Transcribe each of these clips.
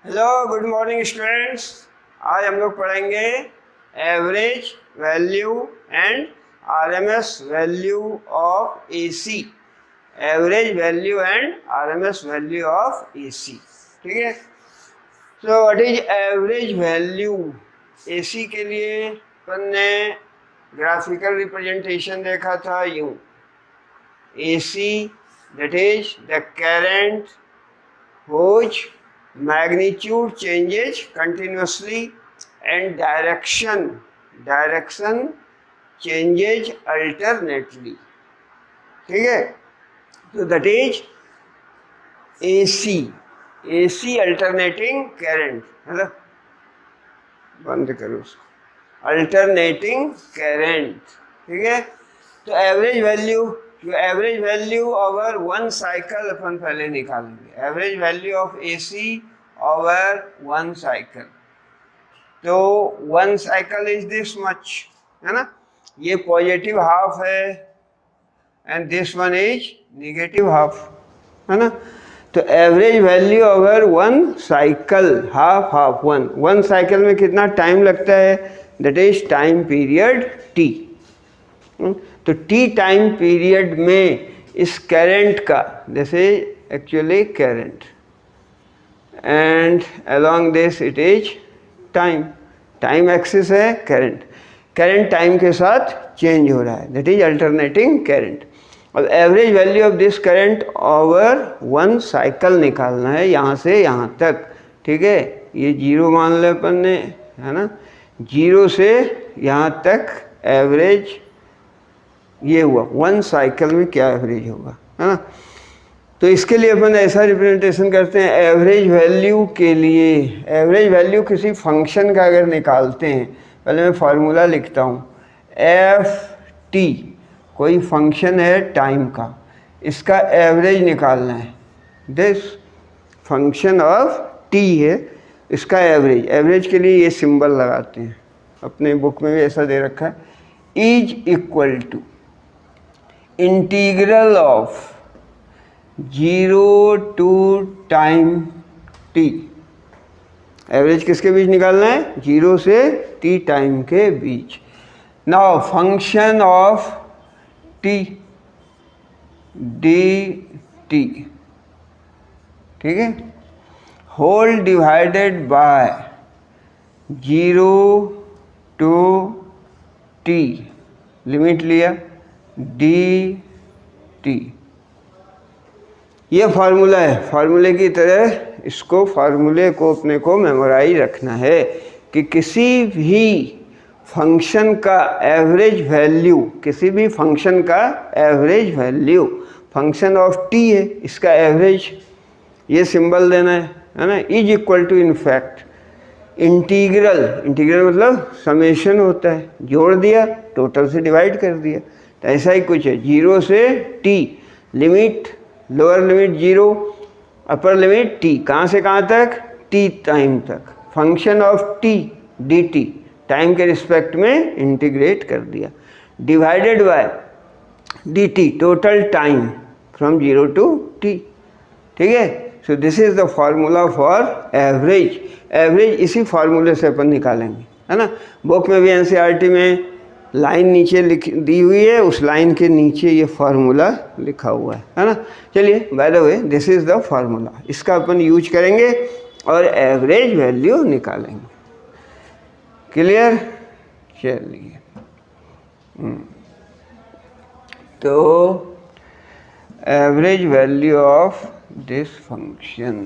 Hello good morning students. आज हम लोग पढ़ेंगे average value and RMS value of AC. Average value and RMS value of AC. ठीक है। So what is average value? AC के लिए अपन ने ग्राफिकल रिप्रेजेंटेशन देखा था यूं। AC that is the current whose magnitude changes continuously and direction changes alternately। ठीक है। तो that is AC alternating current, है। बंद करो उसको। Alternating current. ठीक है। तो average value over one cycle अपन पहले निकालेंगे। Average value of AC over one cycle. तो one cycle is this much, है ना। ये पॉजिटिव हाफ है and this one is negative half, है ना। तो average value over one cycle, half one cycle में कितना टाइम लगता है? That is time period T. तो टी टाइम पीरियड में इस करंट का, this is actually current and along this it is time axis है करंट टाइम के साथ चेंज हो रहा है, दैट इज अल्टरनेटिंग करंट। अब average value of this current over one cycle निकालना है यहाँ से यहाँ तक। ठीक है। ये जीरो मान ले अपन ने, है ना। जीरो से यहाँ तक एवरेज ये हुआ। वन साइकिल में क्या एवरेज होगा, है ना। तो इसके लिए अपन ऐसा रिप्रेजेंटेशन करते हैं। एवरेज वैल्यू के लिए, एवरेज वैल्यू किसी फंक्शन का अगर निकालते हैं, पहले मैं फार्मूला लिखता हूँ। एफ टी कोई फंक्शन है टाइम का, इसका एवरेज निकालना है। दिस फंक्शन ऑफ टी है, इसका एवरेज के लिए ये सिंबल लगाते हैं। अपने बुक में भी ऐसा दे रखा है। Is equal to integral of 0 to time T. Average किसके बीच निकालना है? 0 से t टाइम के बीच। Now function of t dt, ठीक है, whole divided by 0 to t, limit लिया dt। ये फार्मूला है। फार्मूले की तरह इसको, फार्मूले को अपने को मेमोराइज रखना है कि किसी भी फंक्शन का एवरेज वैल्यू, किसी भी फंक्शन का average value function of t है, इसका एवरेज ये सिंबल देना है ना। Is equal to in fact integral मतलब समेशन होता है, जोड़ दिया, टोटल से डिवाइड कर दिया। तो ऐसा ही कुछ है। 0 से t, limit, lower limit 0, upper limit t, कहाँ से कहाँ तक? टी टाइम तक। Function of t dt, time के रिस्पेक्ट में इंटीग्रेट कर दिया, divided by dt, total time from 0 to t। ठीक है। So this is the formula for average. Average इसी फार्मूले से अपन निकालेंगे, है ना। बुक में भी एनसीईआरटी में लाइन नीचे दी हुई है, उस लाइन के नीचे ये फार्मूला लिखा हुआ है ना। चलिए, by the way this is the formula, इसका अपन यूज करेंगे और एवरेज वैल्यू निकालेंगे। क्लियर? चलिए, तो average value of this function,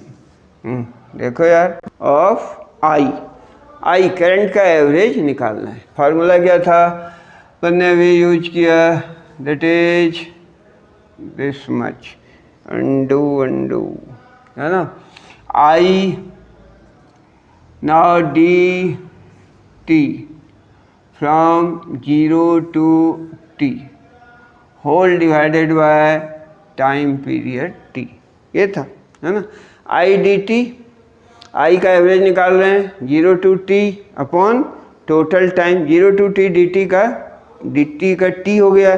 देखो यार, ऑफ आई करंट का एवरेज निकालना है। फार्मूला क्या था? अपन ने अभी यूज किया, दैट इज दिस मच, अंडू, है ना। I now d t from 0 to t, whole divided by time period t, ये था, है ना। आई डी टी, आई का एवरेज निकाल रहे हैं। 0 to t upon total time, 0 to t dt का t हो गया,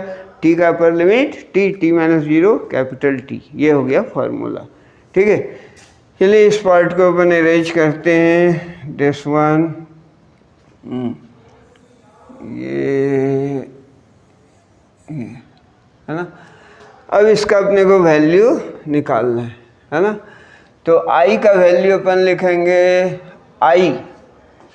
t का upper limit t minus 0 capital T, ये हो गया फार्मूला। ठीक है। चलिए इस पार्ट को अपन अरेंज करते हैं। दिस वन, ये है ना। अब इसका अपने को वैल्यू निकालना है ना। तो आई का वैल्यू अपन लिखेंगे, आई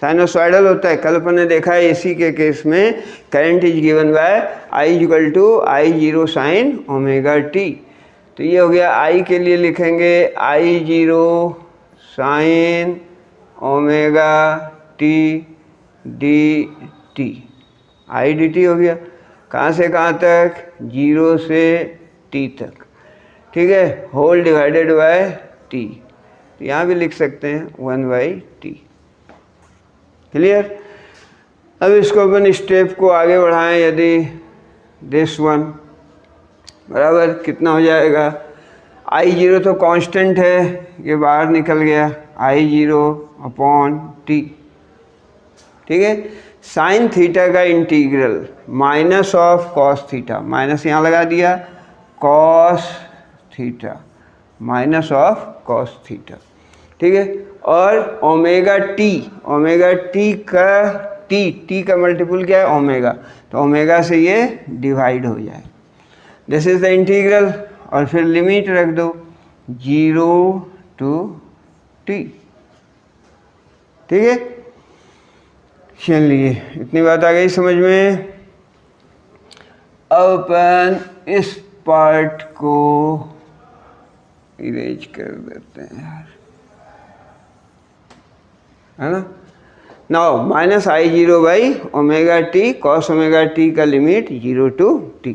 साइनोसॉइडल होता है। कल अपन ने देखा है एसी के केस में current is given by I equal to I zero sine omega T. तो ये हो गया आई के लिए लिखेंगे I zero sine omega T D T, I D T हो गया। कहाँ से कहाँ तक? जीरो से टी तक, ठीक है, होल डिवाइडेड बाय टी। तो यहाँ भी लिख सकते हैं 1/t। क्लियर। अब इसको अपन स्टेप को आगे बढ़ाएं। यदि दिस वन बराबर कितना हो जाएगा, आई जीरो तो कांस्टेंट है, ये बाहर निकल गया, आई जीरो अपॉन टी, ठीक है। साइन थीटा का integral minus of cos theta, minus यहाँ लगा दिया, cos theta minus of cos theta, ठीक है। और ओमेगा टी का टी का मल्टीपल क्या है? ओमेगा। तो ओमेगा से ये डिवाइड हो जाए। This is the integral. और फिर लिमिट रख दो 0 to t, ठीक है। चलिए इतनी बात आ गई समझ में। अब अपन इस पार्ट को इरेज कर देते हैं यार, है ना। Now minus I zero by omega t cos omega t का लिमिट 0 to t।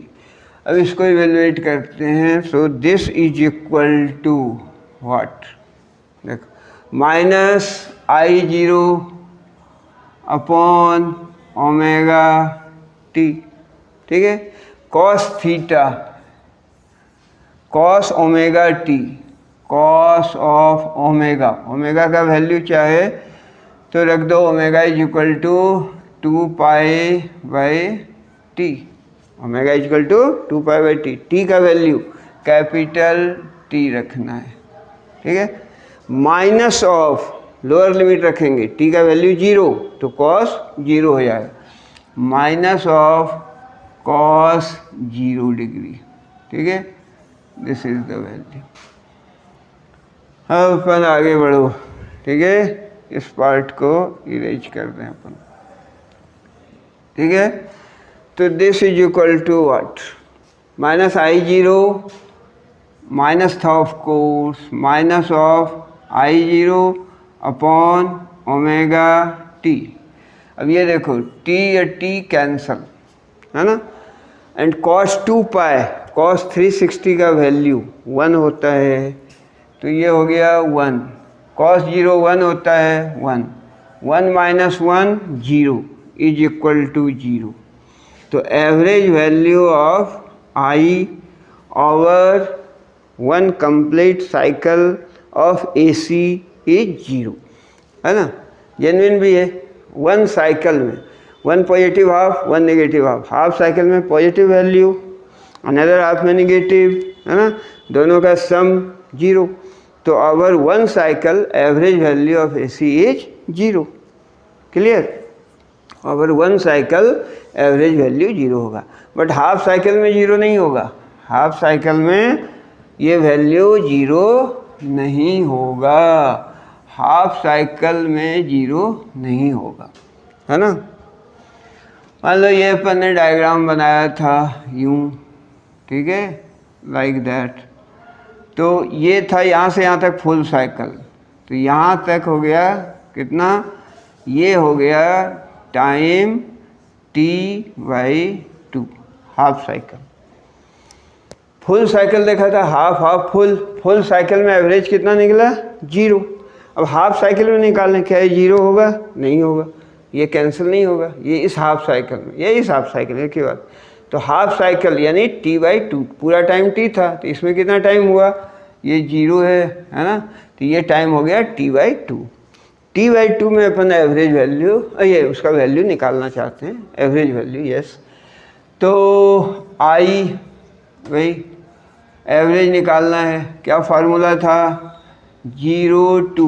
अब इसको इवेलुएट करते हैं। So this is equal to what, देखो minus I zero upon omega T, ठीक है। Cos theta cos omega t, cos of omega, omega का value चाहे तो रख दो omega is equal to 2π/t, omega is equal to 2π/t। T का value capital t रखना है, ठीक है। माइनस ऑफ लोअर लिमिट रखेंगे, टी का वैल्यू 0 तो कॉस 0 हो जाएगा, माइनस ऑफ कॉस 0 डिग्री, ठीक है। This is the value. अब अपन आगे बढ़ो, ठीक है। इस पार्ट को इरेज कर दें अपन, ठीक है। तो this is equal to what, minus I zero minus था of course, minus of I zero upon omega T. अब ये देखो टी या टी कैंसल, है ना। एंड कॉस 2π, कॉस 360 का वैल्यू 1 होता है, तो ये हो गया 1। कॉस 0 1 होता है, 1 1 माइनस 1 0 इज इक्वल टू 0। तो average value of I over 1 complete cycle of AC is 0, है ना। जेन्युइन भी है। 1 साइकिल में 1 positive half 1 negative half, half cycle में पॉजिटिव वैल्यू अनदर हाफ में नेगेटिव, है ना, दोनों का सम 0। तो over 1 cycle average value of AC is 0। Clear. Over 1 cycle average value 0 होगा, बट हाफ साइकिल में 0 नहीं होगा। हाफ साइकिल में ये वैल्यू 0 नहीं होगा, हाफ साइकिल में 0 नहीं होगा, है ना। मान लो ये अपन ने डायग्राम बनाया था यूं, ठीक है, लाइक दैट। तो ये था यहाँ से यहाँ तक फुल साइकिल, तो यहाँ तक हो गया कितना, ये हो गया time T/2 half cycle. Full cycle देखा था half half full, full cycle में एवरेज कितना निकला 0। अब हाफ साइकिल में निकालने क्या है, 0 होगा नहीं होगा, ये कैंसिल नहीं होगा, ये इस हाफ साइकिल में, ये इस हाफ साइकिल है की बात। तो हाफ साइकिल यानी T/2, पूरा टाइम T था, तो इसमें कितना टाइम हुआ, ये 0 है ना, तो ये टाइम हो गया T/2। T/2 में अपन एवरेज वैल्यू, ये उसका वैल्यू निकालना चाहते हैं, एवरेज वैल्यू, यस। तो आई वही एवरेज निकालना है, क्या फार्मूला था, 0 to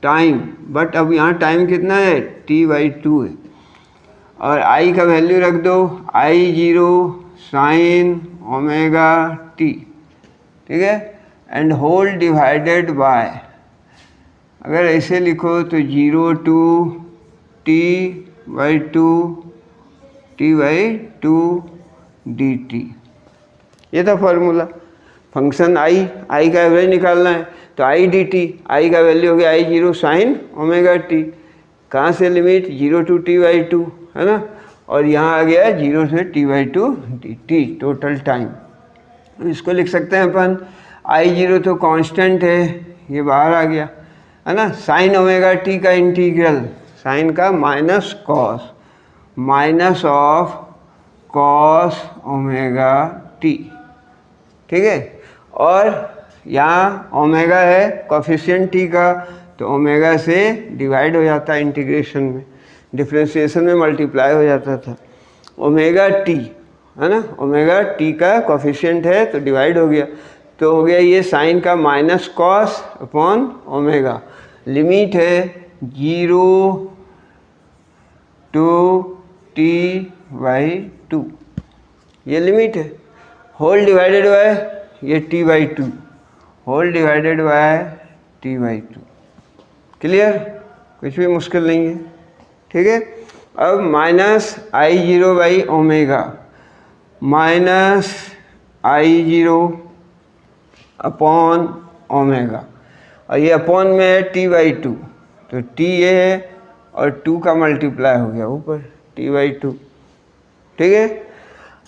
टाइम, बट अब यहाँ टाइम कितना है, t/2 है, और i का वैल्यू रख दो I0 sin ओमेगा t, ठीक है, एंड होल डिवाइडेड बाय, अगर ऐसे लिखो तो 0 to t/2 dt, ये था फॉर्मूला। फंक्शन आई का एवरेज निकालना है तो I dt, आई का वैल्यू हो गया I0 sin ओमेगा t, कहाँ से लिमिट 0 to t/2 है ना, और यहाँ आ गया 0 से t/2 dt टोटल टाइम। इसको लिख सकते हैं अपन I0 तो कांस्टेंट है, ये बाहर आ गया है ना, साइन ओमेगा टी का इंटीग्रल, साइन का minus of cos omega T, ठीक है, और यहाँ ओमेगा है कोफिशिएंट टी का, तो ओमेगा से डिवाइड हो जाता है इंटीग्रेशन में, डिफ्रेंशिएशन में मल्टीप्लाई हो जाता था, ओमेगा टी है ना, ओमेगा टी का कोफिशिएंट है तो डिवाइड हो गया, तो हो गया ये साइन का minus cos upon omega, limit है 0 to t/2, ये लिमिट है, होल डिवाइडेड बाय ये t/2, whole divided bye t/2, clear, कुछ भी मुश्किल नहीं है, ठीक है। अब minus I0 by omega, minus I0 upon omega, और ये अपॉन में है t/2, तो t ये है और 2 का मल्टीप्लाई हो गया ऊपर t/2, ठीक है।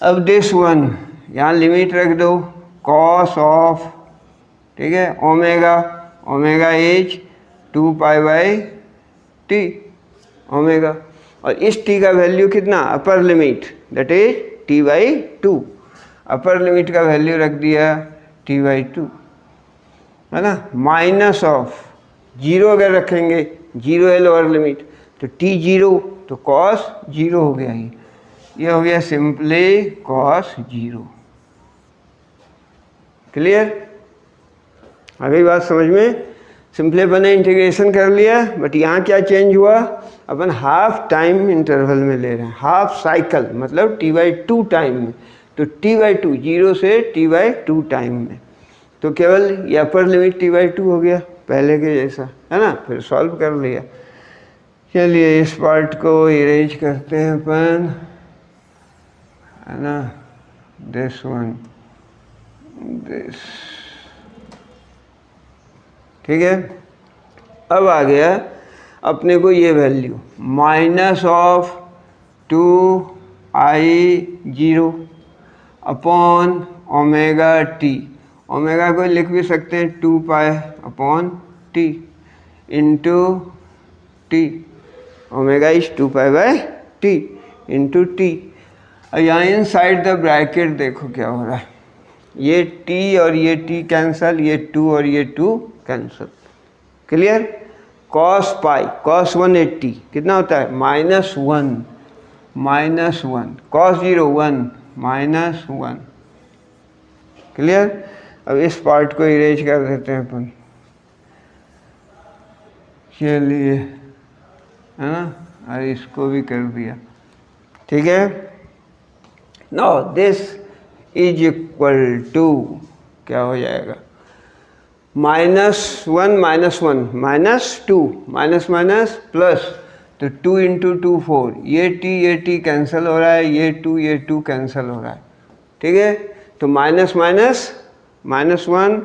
अब दिस वन यहाँ लिमिट रख दो कॉस ऑफ, ठीक है, ओमेगा एज 2π/t ओमेगा, और इस t का वैल्यू कितना, upper limit that is t/2, upper limit का वैल्यू रख दिया t/2 है ना, माइनस ऑफ 0 अगर रखेंगे, 0 है लोअर लिमिट, तो t0 तो कॉस 0 हो गया, ये हो गया सिंपली कॉस 0, क्लियर, आ गई बात समझ में। सिंपली अपन ने इंटीग्रेशन कर लिया, बट यहाँ क्या चेंज हुआ, अपन हाफ टाइम इंटरवल में ले रहे हैं, हाफ साइकिल मतलब t/2 टाइम में, तो t/2 0 से t/2 टाइम में, तो केवल ये अपर लिमिट t/2 हो गया पहले के जैसा है ना, फिर सॉल्व कर लिया। चलिए इस पार्ट को इरेज करते हैं अपन, है ना, दिस वन, दिस, ठीक है। अब आ गया अपने को ये value minus of 2I0 upon omega T, omega को लिख भी सकते हैं 2π/t into T, omega is 2π/t into T, और यहाँ इन साइड द ब्रैकेट देखो क्या हो रहा है, ये t और ये t कैंसल, ये 2 और ये 2 कैंसल, क्लियर। cos पाई, cos 180 कितना होता है, -1, cos 0 1, -1, क्लियर। अब इस पार्ट को इरेज कर देते हैं अपन, चलिए, है ना, और इसको भी कर दिया, ठीक है। Now this is equal to क्या हो जाएगा, -1 -2, माइनस माइनस प्लस, तो 2 × 2 4, ये t कैंसिल हो रहा है, ये 2 कैंसिल हो रहा है, ठीक है। तो माइनस माइनस -1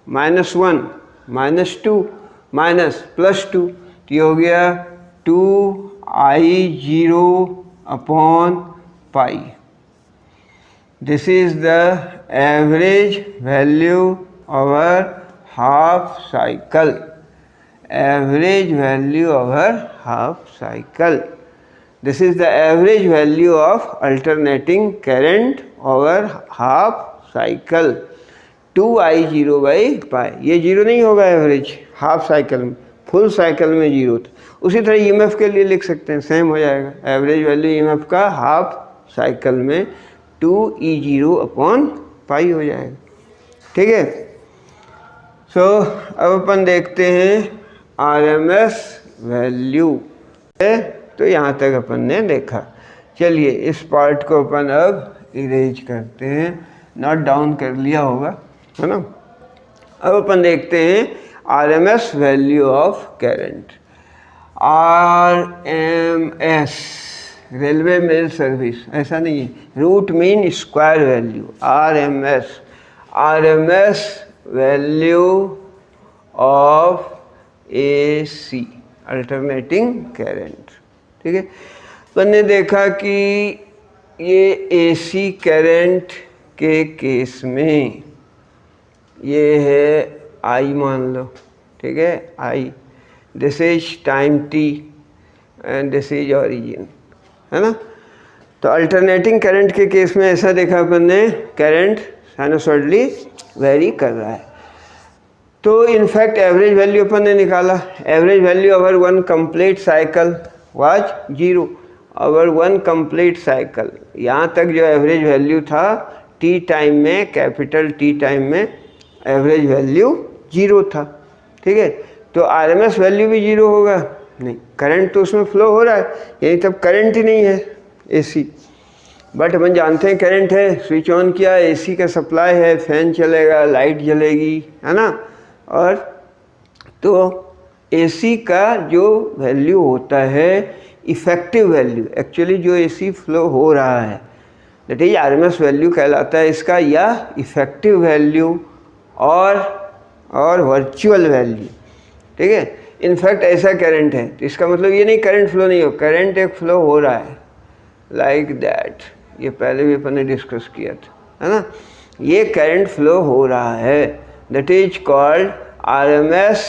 -1 -2 माइनस +2, तो ये हो गया 2I0 upon pi, this is the average value over half cycle, average value over half cycle, this is the average value of alternating current over half cycle 2I0/π, ये 0 नहीं होगा average half cycle में, full cycle में 0 था। उसी तरह EMF के लिए लिख सकते हैं, सेम हो जाएगा, एवरेज वैल्यू EMF का हाफ साइकिल में 2E0/π हो जाएगा, ठीक है। सो अब अपन देखते हैं RMS वैल्यू है। तो यहाँ तक अपन ने देखा। चलिए इस पार्ट को अपन अब इरेज करते हैं, नोट डाउन कर लिया होगा, है ना। अब अपन देखते हैं RMS value of current. RMS railway mail service, ऐसा नहीं है, root mean square value. RMS value of AC alternating current. ठीक है, अपन ने देखा कि ये AC करंट के केस में ये है I मान लो, ठीक है, I, this is time t and this is origin, है ना। तो अल्टरनेटिंग करंट के केस में ऐसा देखा अपन ने, करंट साइनसॉइडली वेरी कर रहा है। तो इनफैक्ट एवरेज वैल्यू अपन ने निकाला, average value over one complete cycle was 0। Over one complete cycle, यहाँ तक जो एवरेज वैल्यू था t टाइम में, कैपिटल T टाइम में एवरेज वैल्यू 0 था। ठीक है, तो RMS वैल्यू भी 0 होगा नहीं, करंट तो उसमें फ्लो हो रहा है, यही तब करंट ही नहीं है AC। बट अपन जानते हैं करंट है, स्विच ऑन किया, AC का सप्लाई है, फैन चलेगा, लाइट जलेगी, है ना। और तो AC का जो वैल्यू होता है इफ़ेक्टिव वैल्यू, एक्चुअली जो AC फ्लो हो रहा है, दैट इज RMS वैल्यू कहलाता है इसका, या इफ़ेक्टिव वैल्यू और वर्चुअल वैल्यू। ठीक है, इनफैक्ट ऐसा करंट है, तो इसका मतलब ये नहीं करंट फ्लो नहीं हो, करंट एक फ्लो हो रहा है लाइक दैट। ये पहले भी अपन ने डिस्कस किया था, है ना। ये करंट फ्लो हो रहा है, that is called RMS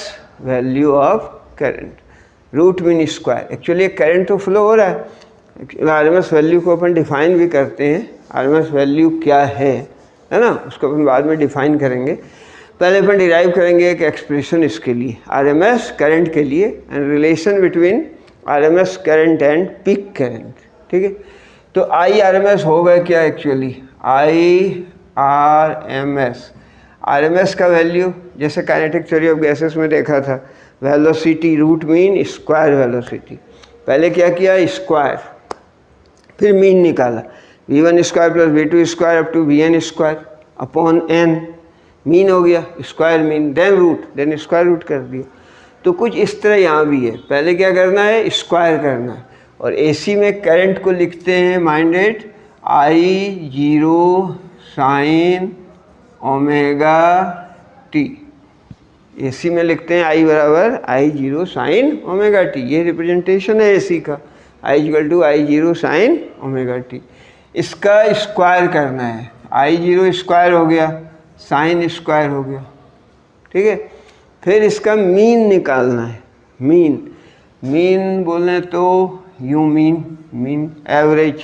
value of current, root mean square. Actually current तो फ्लो हो रहा है। RMS वैल्यू को अपन डिफाइन भी करते हैं, RMS वैल्यू क्या है ना, उसको अपन बाद में डिफाइन करेंगे। पहले अपन डिराइव करेंगे एक एक्सप्रेशन इसके लिए, RMS करंट के लिए, and relation between RMS current and peak current. ठीक है, तो IRMS होगा क्या एक्चुअली, RMS का वैल्यू जैसे काइनेटिक थ्योरी ऑफ गैसेस में देखा था, velocity root mean square velocity. पहले क्या किया, स्क्वायर, फिर मीन निकाला, V1 square plus V2 square up to VN square upon n, mean हो गया, square mean, then root, then square root कर दिया। तो कुछ इस तरह यहाँ भी है, पहले क्या करना है, स्क्वायर करना है। और AC में करंट को लिखते हैं minded I0 sine omega t। AC में लिखते हैं I बराबर I0 साइन ओमेगा t, ये रिप्रेजेंटेशन है AC का, I equal to I0 sine omega t। इसका स्क्वायर करना है, I0 स्क्वायर हो गया, साइन स्क्वायर हो गया। ठीक है, फिर इसका मीन निकालना है, मीन बोले तो you mean average,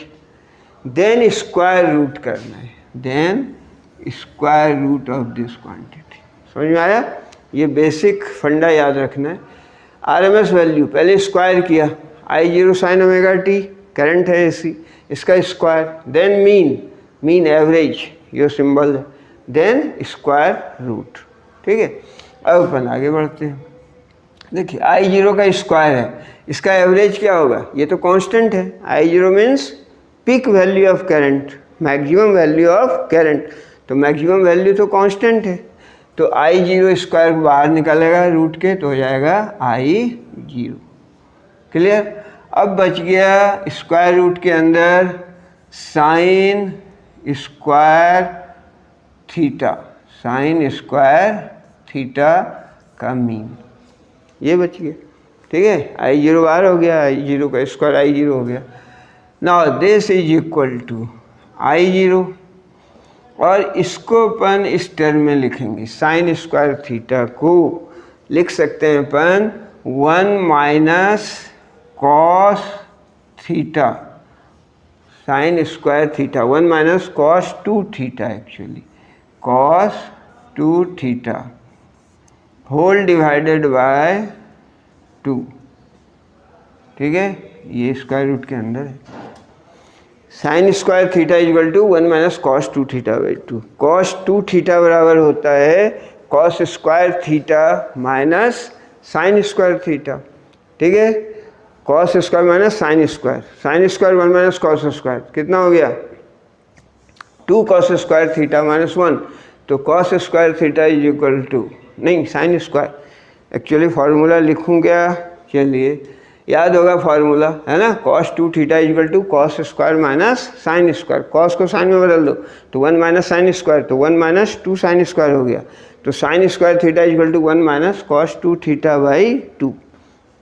then square root करना है, then square root of this quantity. समझ में आया, ये बेसिक फंडा याद रखना है। RMS वैल्यू पहले स्क्वायर किया, I0 sine omega t current है AC, इसका स्क्वायर, देन मीन एवरेज, ये सिंबल है, देन स्क्वायर रूट। ठीक है, अब अपन आगे बढ़ते हैं। देखिए I0 का स्क्वायर है, इसका एवरेज क्या होगा, ये तो कांस्टेंट है, I0 means peak value of current, maximum value of current, तो मैक्सिमम वैल्यू तो कांस्टेंट है, तो I0 स्क्वायर बाहर निकालेगा रूट के, तो हो जाएगा I0। क्लियर, अब बच गया स्क्वायर रूट के अंदर sign square theta, sine square theta का मीन, ये बच गया। ठीक है, I0 बाहर हो गया, I0 का स्क्वायर I0 हो गया। Now this is equal to I0, और इसको अपन इस टर्म में लिखेंगे, साइन स्क्वायर थीटा को लिख सकते हैं अपन 1 minus cos theta, sine square theta 1 minus cos 2 theta, actually cos 2 theta whole divided by 2। ठीक है, ये स्क्वायर रूट के अंदर है। Sine square theta equal to 1 minus cos 2 theta by 2। Cos 2 theta बराबर होता है cos square theta minus sine square theta, ठीक है। Cos square minus sine square 1 minus cos square कितना हो गया 2 कॉस स्क्वायर थीटा माइनस 1, तो cos square theta is equal to, नहीं साइन स्क्वायर, एक्चुअली फार्मूला लिखूँ क्या, चलिए याद होगा फार्मूला है ना, cos 2 theta is equal to cos square minus sine square, cos को साइन में बदल दो तो 1 माइनस साइन स्क्वायर, तो 1 माइनस 2 साइन स्क्वायर हो गया, तो sine square theta is equal to 1 minus cos 2 theta by 2,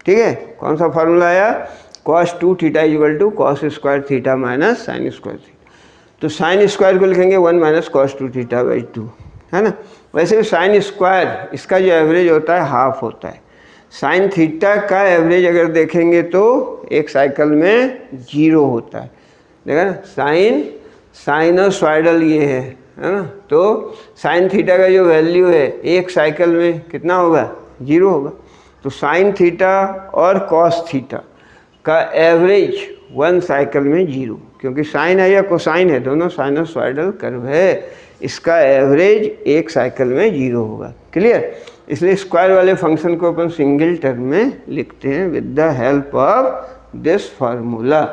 ठीक है। कौन सा फार्मूला आया, cos 2 theta is equal to cos square theta minus sine square theta, तो साइन स्क्वायर को लिखेंगे 1 माइनस कॉस 2 थीटा बाई 2, है ना। वैसे भी साइन स्क्वायर इसका जो एवरेज होता है हाफ होता है, साइन थीटा का एवरेज अगर देखेंगे तो एक साइकिल में 0 होता है, देखा ना, साइनोसॉइडल ये है ना, तो साइन थीटा का जो वैल्यू है एक साइकिल में कितना होगा 0 होगा, तो साइन थीटा और कॉस थीटा का एवरेज 1 साइकिल में 0, क्योंकि साइन है या कोसाइन है दोनों साइनोसॉइडल कर्व है, इसका एवरेज एक साइकिल में 0 होगा, क्लियर। इसलिए स्क्वायर वाले फंक्शन को अपन सिंगल टर्म में लिखते हैं with the help of this formula.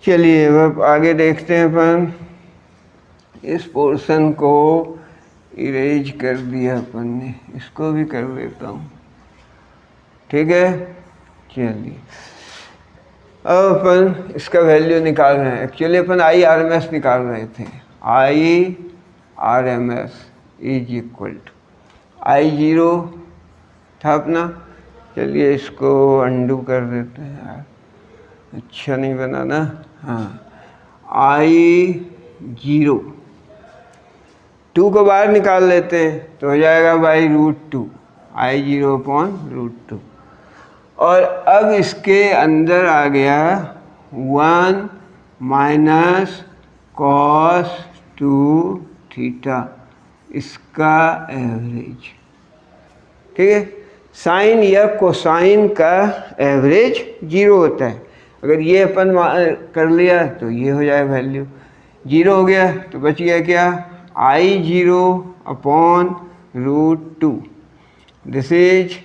चलिए अब आगे देखते हैं अपन, इस पोर्शन को इरेज कर दिया अपन ने, इसको भी कर देता हूँ, ठीक है। चलिए अब अपन इसका वैल्यू निकाल रहे हैं, एक्चुअली अपन IRMS निकाल रहे थे, IRMS is equal to I0 था अपना, चलिए इसको अंडू कर देते हैं यार, अच्छा नहीं बना ना, हाँ I0 2 को बाहर निकाल लेते हैं तो हो जाएगा बाई √2, I0 अपॉन √2, और अब इसके अंदर आ गया 1 माइनस कॉस 2 थीटा, इसका एवरेज, ठीक है। साइन या कोसाइन का एवरेज 0 होता है, अगर ये अपन कर लिया तो ये हो जाए वैल्यू 0 हो गया, तो बच गया क्या I0 upon √2, this is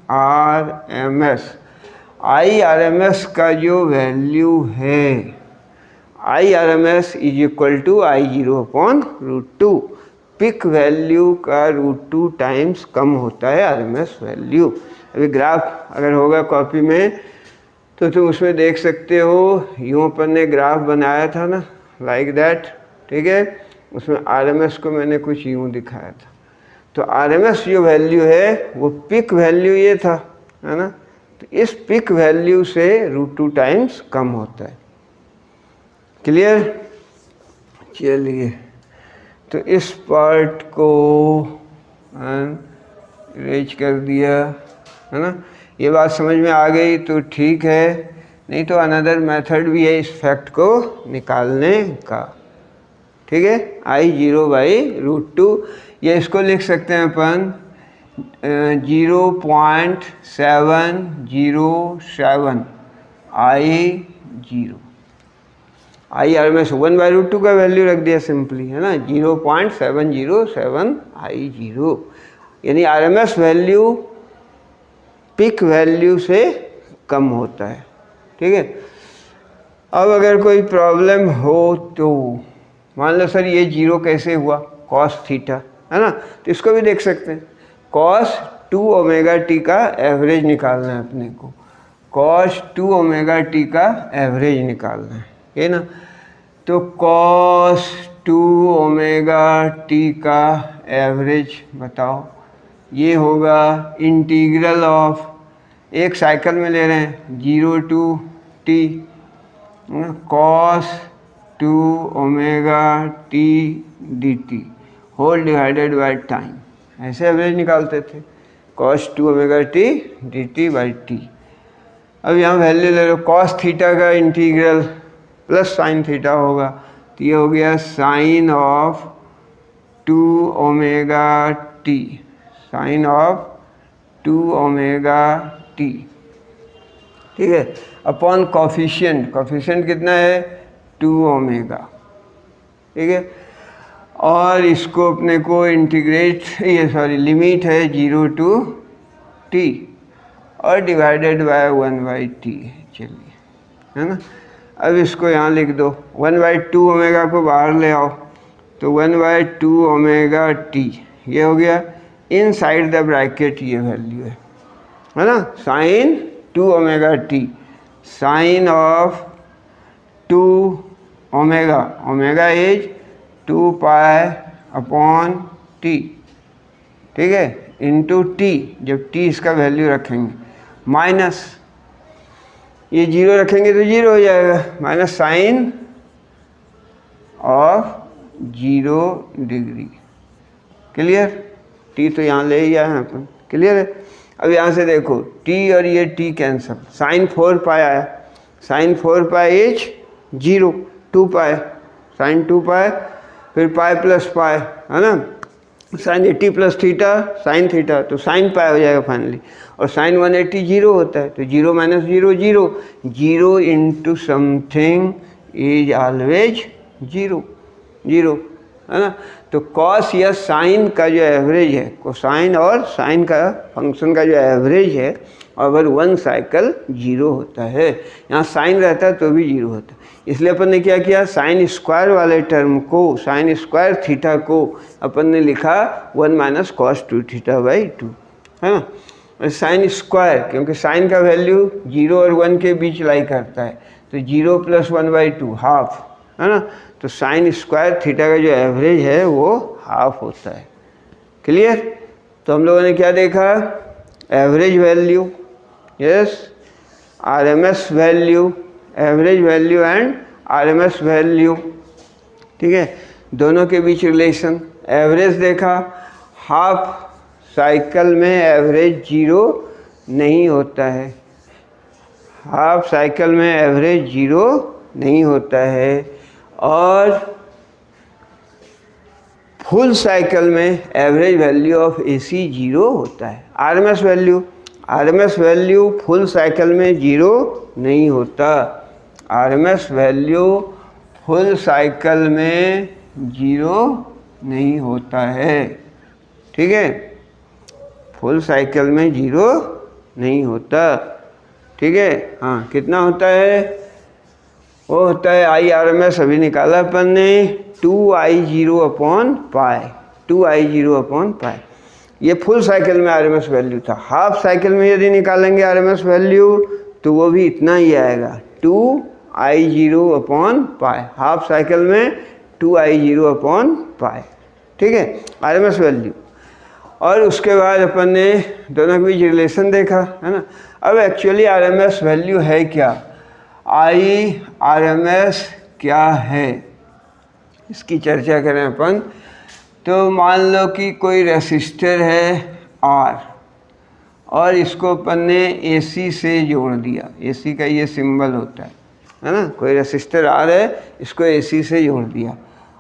IRMS का जो वैल्यू है IRMS is equal to I0 upon √2, peak value का √2 टाइम्स कम होता है RMS वैल्यू। अभी ग्राफ अगर होगा कॉपी में तो तुम उसमें देख सकते हो, यूँ अपन ने ग्राफ बनाया था ना, लाइक दैट, ठीक है, उसमें RMS को मैंने कुछ यूँ दिखाया था, तो RMS जो वैल्यू है वो पिक वैल्यू ये था, है ना, तो इस पिक वैल्यू से √2 टाइम्स कम होता है, क्लियर। चलिए तो इस पार्ट को इरेज कर दिया, है ना, ये बात समझ में आ गई तो ठीक है, नहीं तो अनदर मेथड भी है इस फैक्ट को निकालने का, ठीक है। I0 बाई √2, ये इसको लिख सकते हैं अपन 0.707 I0, IRMS 1 बाई √2 का वैल्यू रख दिया सिंपली, है ना, 0.707 I0, यानी RMS वैल्यू पिक वैल्यू से कम होता है, ठीक है। अब अगर कोई प्रॉब्लम हो तो मान लो सर ये 0 कैसे हुआ, कॉस थीटा, है ना, तो इसको भी देख सकते हैं, कॉस 2 ओमेगा टी का एवरेज निकालना है अपने को, कॉस 2 ओमेगा टी का एवरेज निकालना है ना, तो कॉस 2 ओमेगा टी का एवरेज बताओ, ये होगा इंटीग्रल ऑफ, एक साइकिल में ले रहे हैं 0 to t cos 2 omega T dt whole divided by time, ऐसे एवरेज निकालते थे, cos 2 omega T dt by T. अब यहाँ वैल्यू ले लो, कॉस थीटा का इंटीग्रल प्लस साइन थीटा होगा, तो ये हो गया sine of 2 omega T, sine of 2 omega T, ठीक है, अपॉन कॉफिशिएंट, कॉफिशिएंट कितना है 2 ओमेगा, ठीक है। और इसको अपने को इंटीग्रेट लिमिट है 0 to t और डिवाइडेड बाय 1/t, चलिए, है ना। अब इसको यहाँ लिख दो, 1/2 ओमेगा को बाहर ले आओ तो 1/2 ओमेगा t, ये हो गया। इनसाइड द ब्रैकेट ये वैल्यू है ना, sine 2 omega t, sine of 2 omega, omega is 2 pi upon t, ठीक है, इंटू t, जब t इसका वैल्यू रखेंगे, माइनस ये 0 रखेंगे तो 0 हो जाएगा, minus sine of 0 degree, clear. t तो यहाँ ले ही आए हैं अपन, क्लियर है। अब यहाँ से देखो t और ये t कैंसल, साइन 4 पाई आया, sine 4 pi is 0, 2 pi, sine 2 pi, फिर पाई प्लस पाई, है ना, sine 80 plus theta sine theta, तो साइन पाई हो जाएगा फाइनली। और साइन 180 0 होता है, तो 0 minus 0 0, 0 into something is always 0 0, है ना। तो कॉस या साइन का जो एवरेज है, कोसाइन और साइन का फंक्शन का जो एवरेज है, अगर 1 साइकिल 0 होता है, यहाँ साइन रहता है तो भी 0 होता है। इसलिए अपन ने क्या किया, साइन स्क्वायर वाले टर्म को, साइन स्क्वायर थीटा को अपन ने लिखा 1 माइनस कॉस 2 थीटा बाई 2, है ना। साइन स्क्वायर, क्योंकि साइन का वैल्यू 0 और 1 के बीच लाई करता है, तो 0 प्लस 1/2 हाफ, है ना। तो साइन स्क्वायर थीटा का जो एवरेज है वो हाफ होता है, क्लियर। तो हम लोगों ने क्या देखा, average value, yes, RMS value, average value and RMS value, ठीक है, दोनों के बीच रिलेशन। एवरेज देखा, हाफ साइकिल में एवरेज 0 नहीं होता है, हाफ साइकिल में एवरेज 0 नहीं होता है, और फुल साइकिल में एवरेज वैल्यू ऑफ एसी 0 होता है। RMS value, RMS value full cycle में 0 नहीं होता, आरएमएस वैल्यू फुल साइकिल में 0 नहीं होता है, ठीक है, फुल साइकिल में 0 नहीं होता, ठीक है। हाँ, कितना होता है, वो होता है IRMS, अभी निकाला अपन ने, 2I0 upon pi, 2I0 upon pi, ये फुल साइकिल में RMS वैल्यू था। हाफ साइकिल में यदि निकालेंगे RMS वैल्यू तो वो भी इतना ही आएगा, 2I0 upon pi, half cycle में 2I0 अपॉन पाई, ठीक है, RMS वैल्यू। और उसके बाद अपन ने दोनों के बीच रिलेशन देखा, है ना। अब एक्चुअली RMS वैल्यू है क्या, IRMS क्या है, इसकी चर्चा करें अपन। तो मान लो कि कोई रेसिस्टर है R और इसको अपन ने AC से जोड़ दिया, AC का ये सिंबल होता है ना, कोई रेसिस्टर R है, इसको AC से जोड़ दिया,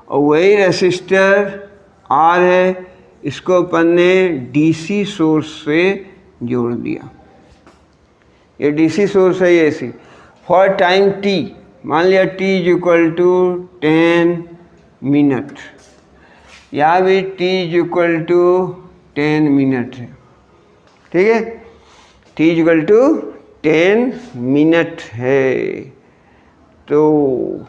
और वही रेसिस्टर R है, इसको अपन ने DC सोर्स से जोड़ दिया, ये DC सोर्स है ये AC। फॉर टाइम T, मान लिया T is equal to 10 minute, यहाँ भी T is equal to 10 minute है, ठीक है, T is equal to 10 minute है, तो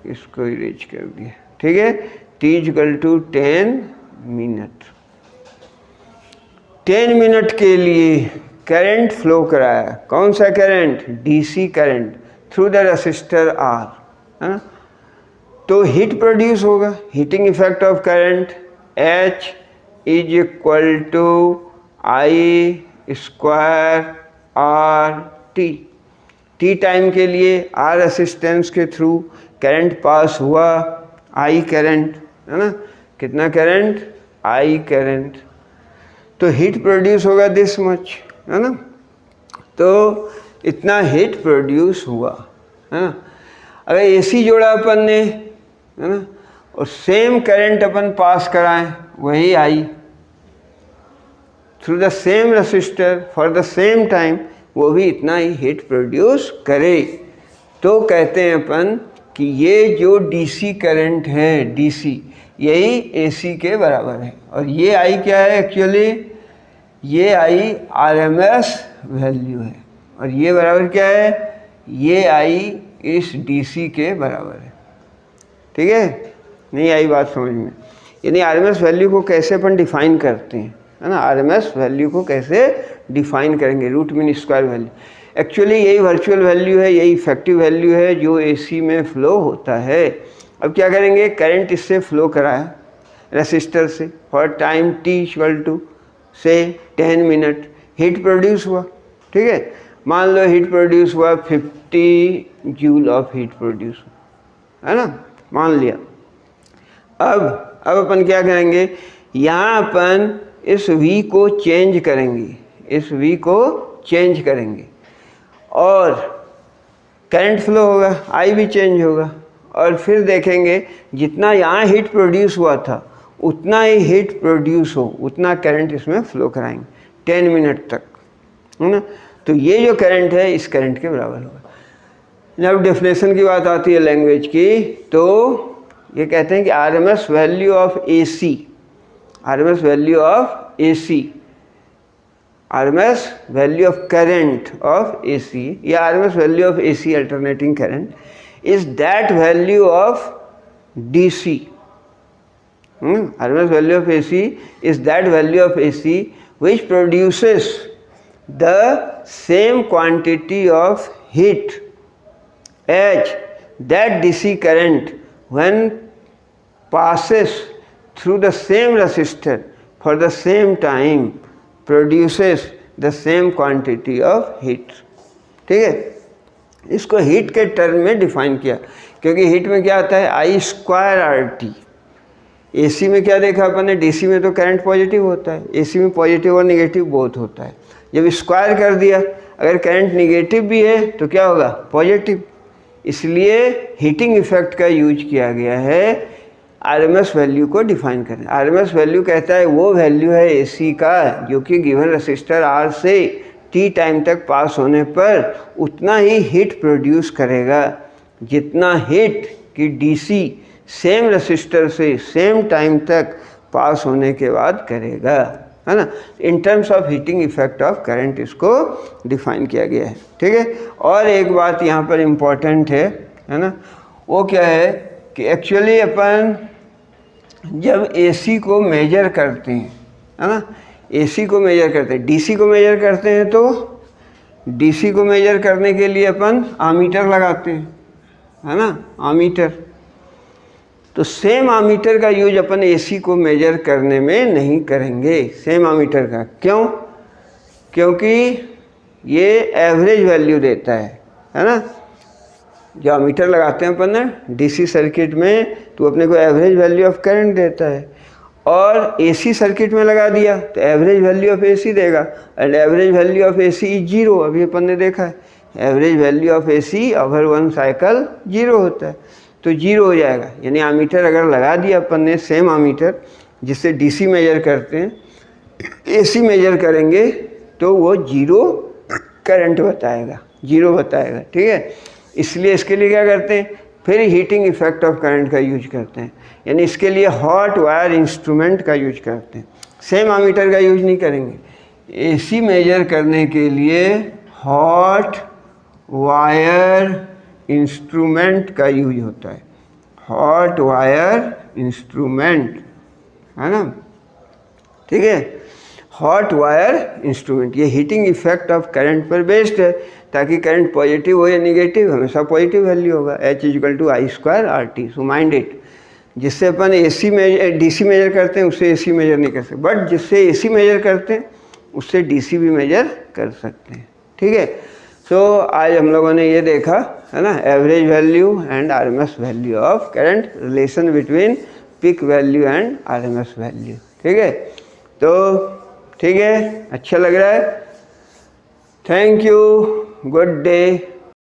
इसको इरेज कर दिया, ठीक है, T is equal to 10 minute. 10 minute के लिए करंट फ्लो कराया, कौन सा current, DC current through the resistor R, है ना। तो हीट प्रोड्यूस होगा, heating effect of current H is equal to I square RT। T time के लिए R रेसिस्टेंस के थ्रू करंट पास हुआ, I करंट, है ना, कितना करंट, I करंट, तो हीट प्रोड्यूस होगा दिस मच, है ना। तो इतना हीट प्रोड्यूस हुआ, है ना। अगर AC जोड़ा अपन ने, है ना, और सेम करंट अपन पास कराएं, वही I through the same resistor for the same time, वो भी इतना ही हीट प्रोड्यूस करे, तो कहते हैं अपन कि ये जो डीसी करंट है, डीसी, यही एसी के बराबर है। और ये आई क्या है एक्चुअली, ये आई आरएमएस वैल्यू है। और ये बराबर क्या है, ये आई इस डीसी के बराबर है। ठीक है, नहीं आई बात समझ में? यानी आरएमएस वैल्यू को कैसे अपन डिफाइन करते हैं, है ना, आरएमएस वैल्यू को कैसे डिफाइन करेंगे, root mean square value. Actually यही वर्चुअल वैल्यू है, यही इफेक्टिव वैल्यू है जो एसी में फ्लो होता है। अब क्या करेंगे, करंट इससे फ्लो कराया रेसिस्टर से for time T equal to से 10 मिनट, हीट प्रोड्यूस हुआ। ठीक है, मान लो हीट प्रोड्यूस हुआ 50 जूल ऑफ हीट प्रोड्यूस, है ना, मान लिया। अब अपन क्या करेंगे, यहाँ अपन इस V को चेंज करेंगे, इस V को चेंज करेंगे और करंट फ्लो होगा, I भी चेंज होगा। और फिर देखेंगे जितना यहाँ हीट प्रोड्यूस हुआ था उतना ही हीट प्रोड्यूस हो, उतना करंट इसमें फ्लो कराएंगे 10 मिनट तक, है ना। तो ये जो करंट है इस करंट के बराबर होगा। जब डेफिनेशन की बात आती है लैंग्वेज की, तो ये कहते हैं कि RMS value of AC, RMS value of AC, RMS value of current of AC या RMS value of AC alternating current is that value of DC. RMS value of AC is that value of AC which produces the same quantity of heat as that DC current when passes through the same resistor for the same time produces the same quantity of heat। ठीक है, इसको heat के term में define किया, क्योंकि heat में क्या आता है, आई स्क्वायर आर टी। एसी में क्या देखा अपन ने, डीसी में तो करंट पॉजिटिव होता है, एसी में पॉजिटिव और नेगेटिव बोथ होता है। जब स्क्वायर कर दिया, अगर करंट नेगेटिव भी है तो क्या होगा, पॉजिटिव। इसलिए हीटिंग इफेक्ट का यूज किया गया है आरएमएस वैल्यू को डिफाइन करने। आरएमएस वैल्यू कहता है वो वैल्यू है एसी का जो कि गिवन रेसिस्टर आर से टी टाइम तक पास होने पर उतना ही हीट प्रोड्यूस करेगा जितना हीट कि डीसी सेम रेसिस्टर से सेम टाइम तक पास होने के बाद करेगा, है ना। In terms of heating effect of current इसको डिफाइन किया गया है। ठीक है, और एक बात यहाँ पर इम्पॉर्टेंट है ना, वो क्या है कि एक्चुअली अपन जब एसी को मेजर करते हैं, है ना, एसी को मेजर करते हैं, डीसी को मेजर करते हैं, तो डीसी को मेजर करने के लिए अपन आमीटर लगाते हैं, है ना, आमीटर। तो सेम आमीटर का यूज अपन एसी को मेजर करने में नहीं करेंगे, सेम आमीटर का। क्यों? क्योंकि ये एवरेज वैल्यू देता है ना। जो आमीटर लगाते हैं अपन ने डीसी सर्किट में, तो अपने को एवरेज वैल्यू ऑफ करंट देता है, और एसी सर्किट में लगा दिया तो एवरेज वैल्यू ऑफ एसी देगा। And average value of AC is zero, अभी अपन ने देखा है, average value of AC over one cycle zero होता है, तो जीरो हो जाएगा। यानी आमीटर अगर लगा दिया अपन ने, सेम आमीटर जिससे डीसी मेजर करते हैं, एसी मेजर करेंगे तो वो जीरो करंट बताएगा, जीरो बताएगा। ठीक है, इसलिए इसके लिए क्या करते हैं, फिर हीटिंग इफेक्ट ऑफ करंट का यूज करते हैं, यानी इसके लिए हॉट वायर इंस्ट्रूमेंट का यूज करते हैं, सेम आमीटर का यूज नहीं करेंगे। एसी मेजर करने के लिए हॉट वायर इंस्ट्रूमेंट का यूज होता है, हॉट वायर इंस्ट्रूमेंट, है ना। ठीक है, हॉट वायर इंस्ट्रूमेंट, ये हीटिंग इफेक्ट ऑफ करंट पर बेस्ड है, ताकि करंट पॉजिटिव हो या नेगेटिव हमेशा पॉजिटिव वैल्यू होगा, H equal to I square R T. So mind it, जिससे अपन एसी में डीसी मेजर करते हैं उससे एसी मेजर नहीं कर सकते, बट जिससे एसी मेजर करते हैं उससे डीसी भी मेजर कर सकते हैं। ठीक है, सो आज हम लोगों ने ये देखा, है ना, average value and RMS value of current, relation between peak value and RMS value. ठीक है, तो ठीक है, अच्छा लग रहा है, थैंक यू, गुड डे।